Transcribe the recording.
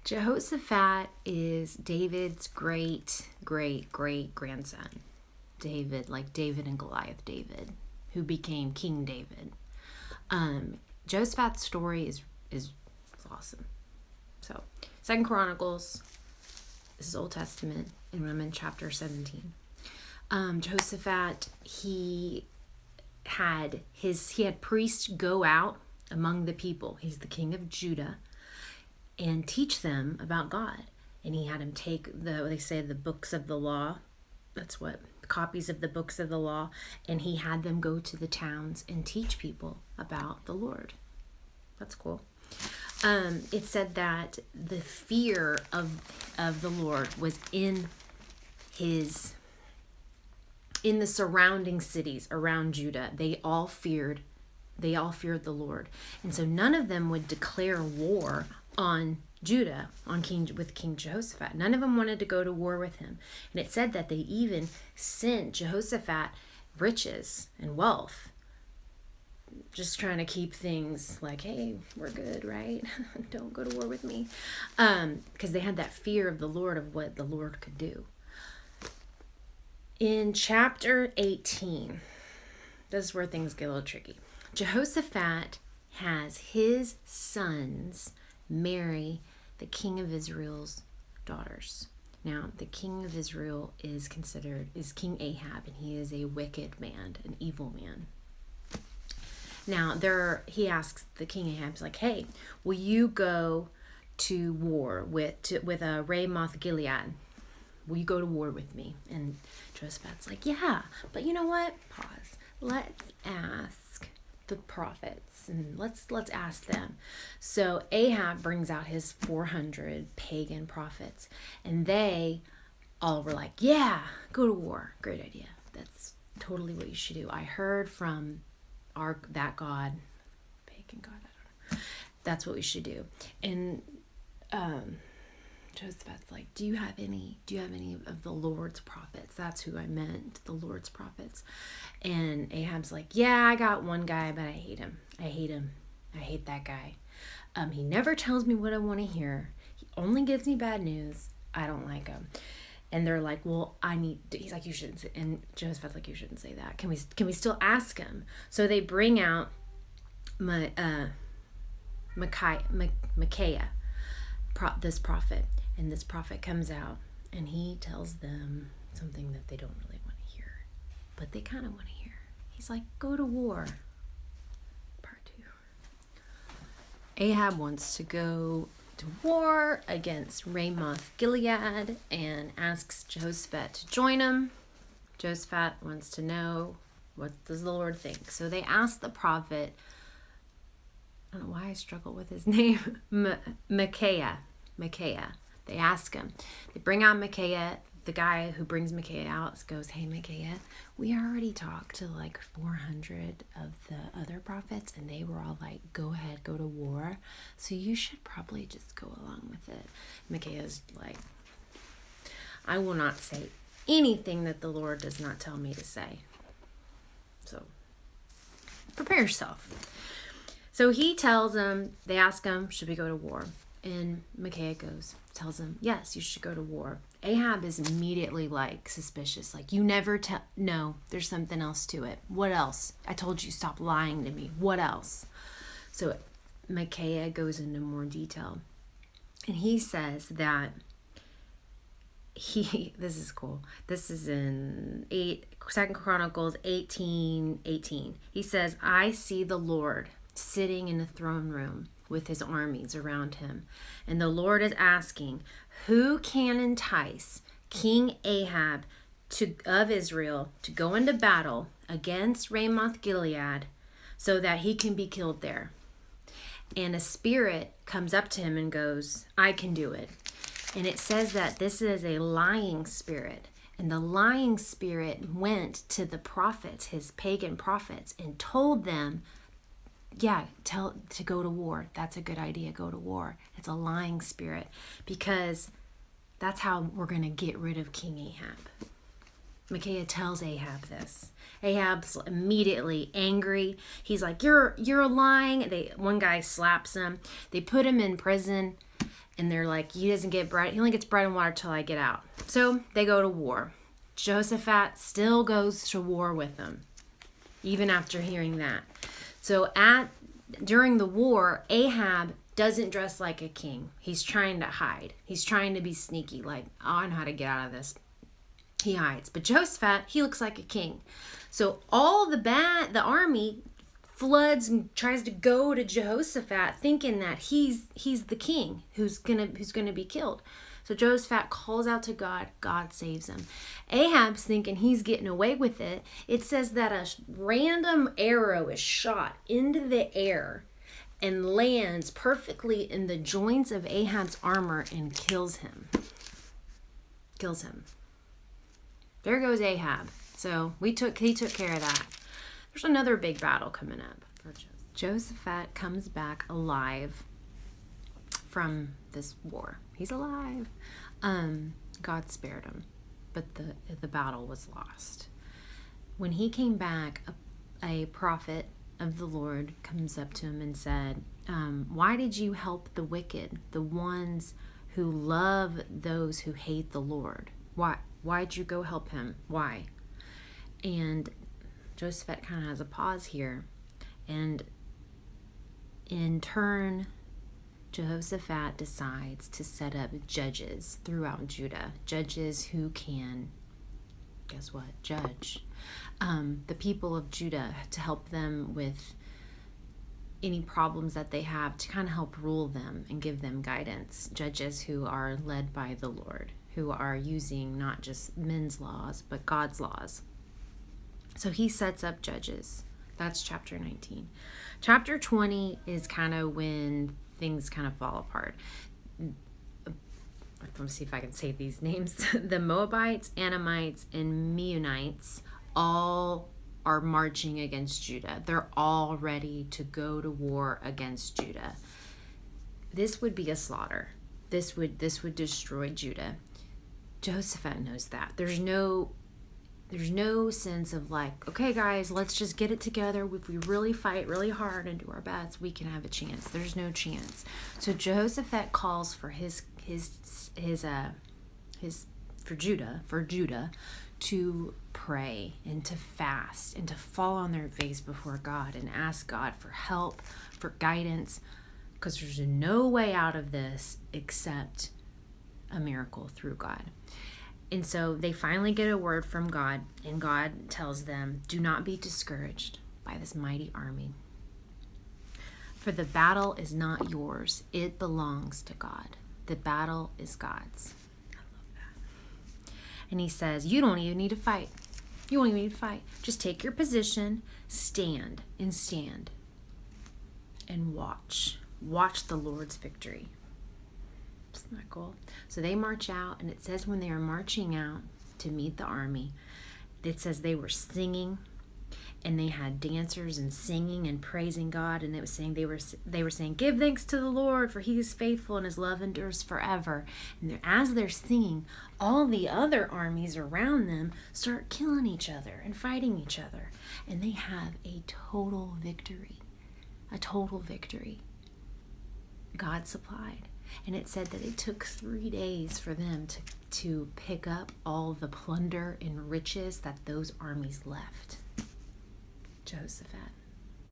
Jehoshaphat is David's great-great-great-grandson. David, like David and Goliath David, who became King David. Jehoshaphat's story is awesome. So, 2 Chronicles, this is Old Testament, and I'm in chapter 17. Jehoshaphat, he had priests go out among the people. He's the king of Judah, and teach them about God. And he had him take the books of the law. That's what copies of the books of the law, and he had them go to the towns and teach people about the Lord. That's cool. It said that the fear of the Lord was in the surrounding cities around Judah. They all feared the Lord. And so none of them would declare war on Judah, with King Jehoshaphat. None of them wanted to go to war with him. And it said that they even sent Jehoshaphat riches and wealth, just trying to keep things like, hey, we're good, right? Don't go to war with me. Because they had that fear of the Lord, of what the Lord could do. In chapter 18, this is where things get a little tricky. Jehoshaphat has his sons marry the king of Israel's daughters. Now, the king of Israel is King Ahab, and he is a wicked man, an evil man. Now, he asks the king Ahab, he's like, hey, will you go to war with Ramoth Gilead? Will you go to war with me? And Jehoshaphat's like, yeah, but you know what? Pause. Let's ask the prophets, and let's ask them. So Ahab brings out his 400 pagan prophets, and they all were like, yeah, go to war. Great idea. That's totally what you should do. I heard from that god, pagan god, I don't know. That's what we should do. And Jehoshaphat's like, do you have any of the Lord's prophets? That's who I meant, the Lord's prophets. And Ahab's like, yeah, I got one guy, but I hate him. I hate that guy. He never tells me what I want to hear. He only gives me bad news. I don't like him. And they're like, well, he's like, you shouldn't say, and Jehoshaphat's like, you shouldn't say that. Can we still ask him? So they bring out Micaiah, this prophet. And this prophet comes out, and he tells them something that they don't really want to hear, but they kind of want to hear. He's like, go to war. Part 2. Ahab wants to go to war against Ramoth Gilead and asks Jehoshaphat to join him. Jehoshaphat wants to know, what does the Lord think? So they ask the prophet, I don't know why I struggle with his name, Micaiah. They ask him. They bring out Micaiah. The guy who brings Micaiah out goes, hey, Micaiah, we already talked to like 400 of the other prophets, and they were all like, go ahead, go to war. So you should probably just go along with it. Micaiah's like, I will not say anything that the Lord does not tell me to say. So prepare yourself. So he tells them, they ask him, should we go to war? And Micaiah tells him, yes, you should go to war. Ahab is immediately like suspicious. Like, you never no, there's something else to it. What else? I told you, stop lying to me. What else? So Micaiah goes into more detail. And he says that this is cool. This is in 2 Chronicles 18:18. He says, I see the Lord sitting in the throne room with his armies around him. And the Lord is asking, who can entice King Ahab of Israel to go into battle against Ramoth Gilead so that he can be killed there? And a spirit comes up to him and goes, I can do it. And it says that this is a lying spirit. And the lying spirit went to the prophets, his pagan prophets, and told them, to go to war. That's a good idea. Go to war. It's a lying spirit, because that's how we're going to get rid of King Ahab. Micaiah tells Ahab this. Ahab's immediately angry. He's like, you're lying. One guy slaps him. They put him in prison, And they're like, he only gets bread and water till I get out. So they go to war. Jehoshaphat still goes to war with them, even after hearing that. So during the war, Ahab doesn't dress like a king. He's trying to hide. He's trying to be sneaky, like, oh, I know how to get out of this. He hides. But Jehoshaphat, he looks like a king. So all the army floods and tries to go to Jehoshaphat, thinking that he's the king who's gonna be killed. So Jehoshaphat calls out to God. God saves him. Ahab's thinking he's getting away with it. It says that a random arrow is shot into the air and lands perfectly in the joints of Ahab's armor and kills him. There goes Ahab. So he took care of that. There's another big battle coming up for Jehoshaphat. Comes back alive from this war. He's alive. God spared him, but the battle was lost. When he came back, a prophet of the Lord comes up to him and said, why did you help the wicked, the ones who love those who hate the Lord? Why'd you go help him? Why? And Jehoshaphat kind of has a pause here. And in turn, Jehoshaphat decides to set up judges throughout Judah. Judges who can, guess what? Judge the people of Judah, to help them with any problems that they have, to kind of help rule them and give them guidance. Judges who are led by the Lord, who are using not just men's laws, but God's laws. So he sets up judges. That's chapter 19. Chapter 20 is kind of when things kind of fall apart. Let me see if I can say these names. The Moabites, Ammonites, and Meunites all are marching against Judah. They're all ready to go to war against Judah. This would be a slaughter. This would destroy Judah. Jehoshaphat knows that. There's no sense of like, okay guys, let's just get it together. If we really fight really hard and do our best, we can have a chance. There's no chance. So Jehoshaphat calls for Judah to pray and to fast and to fall on their face before God and ask God for help, for guidance, because there's no way out of this except a miracle through God. And so they finally get a word from God, and God tells them, do not be discouraged by this mighty army. For the battle is not yours. It belongs to God. The battle is God's. I love that. And he says, you don't even need to fight. You won't even need to fight. Just take your position, stand, and watch. Watch the Lord's victory. Isn't that cool? So they march out, and it says when they are marching out to meet the army, it says they were singing, and they had dancers and singing and praising God, and it was saying they were saying, give thanks to the Lord, for he is faithful and his love endures forever. And as they're singing, all the other armies around them start killing each other and fighting each other, and they have a total victory. God supplied. And it said that it took 3 days for them to pick up all the plunder and riches that those armies left. Jehoshaphat.